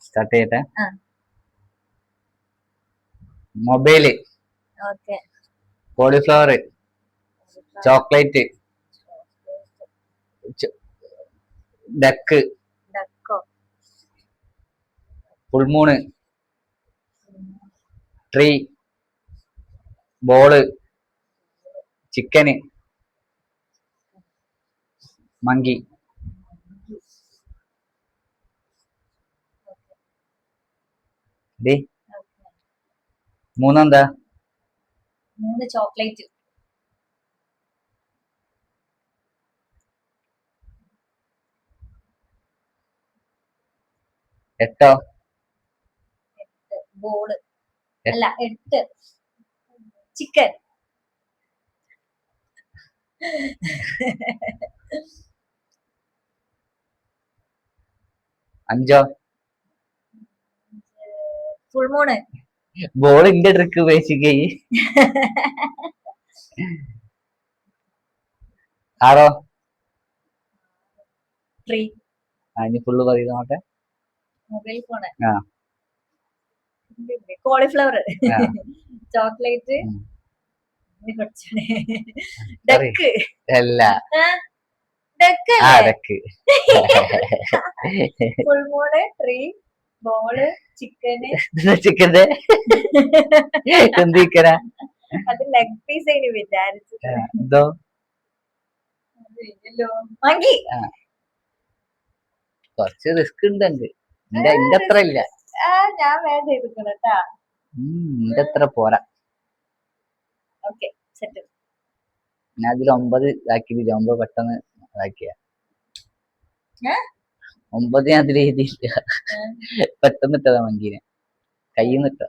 Start ചെയ്യട്ടെ. Mobile, okay, cauliflower, chocolate, duck, ഡക്കോ, full moon, tree, ball, chicken, monkey. മൂന്നെന്താ? 3 chocolate, 8 ball, അല്ല 8 chicken. 5 full moon. ബോളിന്റെ trick ഉപയോഗിച്ചിട്ട് 6 ട്രീ, ഇനി ഫുള്ള് പറയുന്നോട്ടെ. Mobile phone, cauliflower, chocolate, duck, അല്ല duck, duck, full moon, tree, ball, chicken. ചിക്കന്റെ എന്തിക്കന അത് ലെഗ് പീസ് ആയി വിചാരിച്ചത്. എന്തോ മങ്കി. കുറച്ച് റിസ്ക് ഉണ്ട് എന്റെ അത്ര ഇല്ല. ഞാൻ വേണ്ട ചെയ്തിട്ടാ. എന്റെ അത്ര പോരാ. Okay, set. ഞാൻ അതിൽ 9 ഇതാക്കിയില്ല. 9 പെട്ടെന്ന് ഇതാക്കിയ 9 ഞാൻ അതിൽ എഴുതിയില്ല. പെട്ടെന്ന് ഇട്ടതാ മങ്കീനെ, കയ്യിൽ നിന്ന് ഇട്ട.